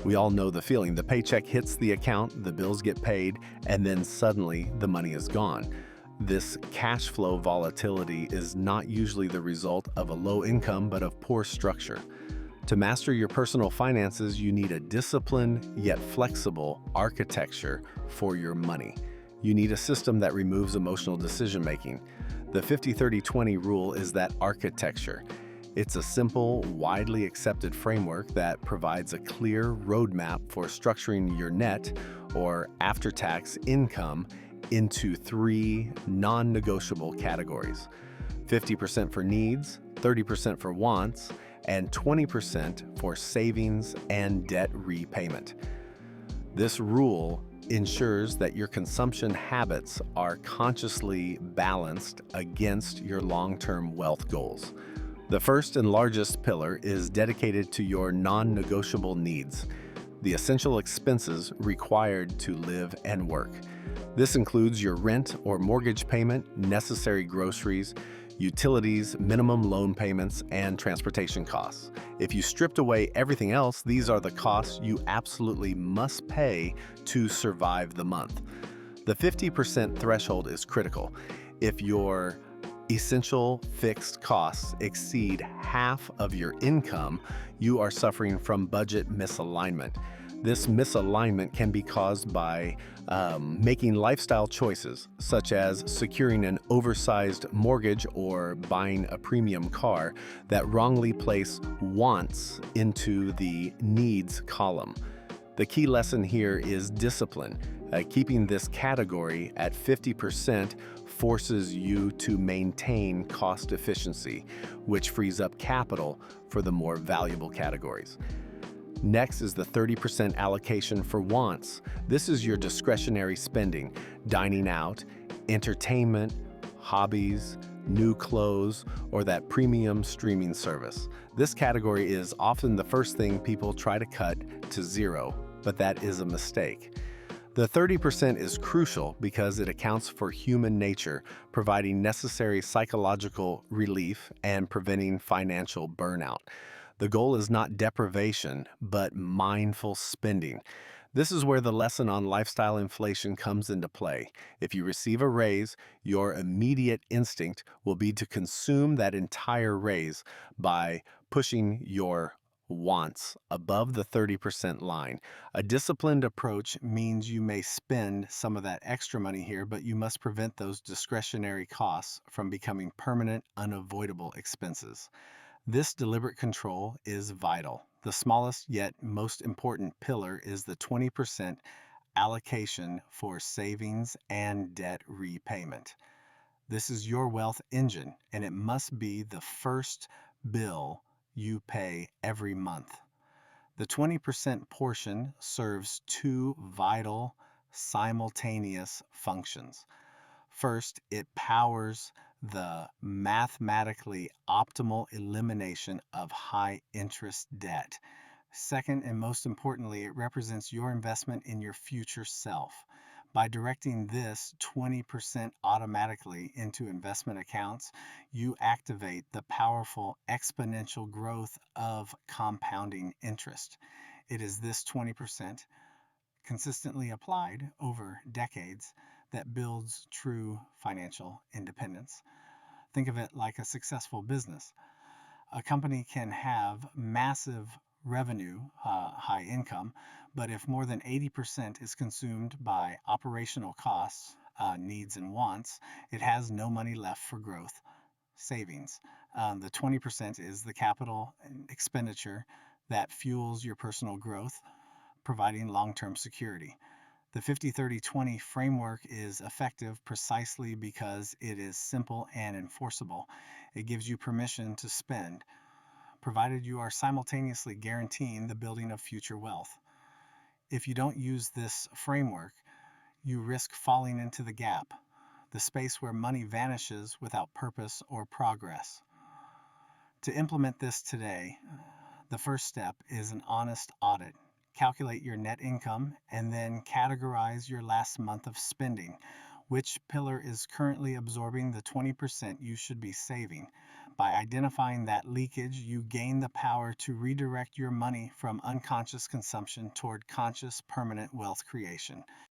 We all know the feeling. The paycheck hits the account, the bills get paid, and then suddenly the money is gone. This cash flow volatility is not usually the result of a low income, but of poor structure. To master your personal finances, you need a disciplined yet flexible architecture for your money. You need a system that removes emotional decision making. The 50-30-20 rule is that architecture. It's a simple, widely accepted framework that provides a clear roadmap for structuring your net or after-tax income into three non-negotiable categories: 50% for needs, 30% for wants, and 20% for savings and debt repayment. This rule ensures that your consumption habits are consciously balanced against your long-term wealth goals. The first and largest pillar is dedicated to your non-negotiable needs, the essential expenses required to live and work. This includes your rent or mortgage payment, necessary groceries, utilities, minimum loan payments, and transportation costs. If you stripped away everything else, these are the costs you absolutely must pay to survive the month. The 50% threshold is critical. If your essential fixed costs exceed half of your income, you are suffering from budget misalignment. This misalignment can be caused by making lifestyle choices, such as securing an oversized mortgage or buying a premium car, that wrongly place wants into the needs column. The key lesson here is discipline. Keeping this category at 50% forces you to maintain cost efficiency, which frees up capital for the more valuable categories. Next is the 30% allocation for wants. This is your discretionary spending: dining out, entertainment, hobbies, new clothes, or that premium streaming service. This category is often the first thing people try to cut to zero, but that is a mistake. The 30% is crucial because it accounts for human nature, providing necessary psychological relief and preventing financial burnout. The goal is not deprivation, but mindful spending. This is where the lesson on lifestyle inflation comes into play. If you receive a raise, your immediate instinct will be to consume that entire raise by pushing your wants above the 30% line. A disciplined approach means you may spend some of that extra money here, but you must prevent those discretionary costs from becoming permanent, unavoidable expenses. This deliberate control is vital. The smallest yet most important pillar is the 20% allocation for savings and debt repayment. This is your wealth engine, and it must be the first bill you pay every month. The 20% portion serves two vital, simultaneous functions. First, it powers the mathematically optimal elimination of high interest debt. Second, and most importantly, it represents your investment in your future self. By directing this 20% automatically into investment accounts, you activate the powerful exponential growth of compounding interest. It is this 20% consistently applied over decades that builds true financial independence. Think of it like a successful business. A company can have massive revenue, high income, but if more than 80% is consumed by operational costs, needs, and wants, it has no money left for growth, savings. The 20% is the capital expenditure that fuels your personal growth, providing long-term security. The 50-30-20 framework is effective precisely because it is simple and enforceable. It gives you permission to spend, provided you are simultaneously guaranteeing the building of future wealth. If you don't use this framework, you risk falling into the gap, the space where money vanishes without purpose or progress. To implement this today, the first step is an honest audit. Calculate your net income and then categorize your last month of spending. Which pillar is currently absorbing the 20% you should be saving? By identifying that leakage, you gain the power to redirect your money from unconscious consumption toward conscious, permanent wealth creation.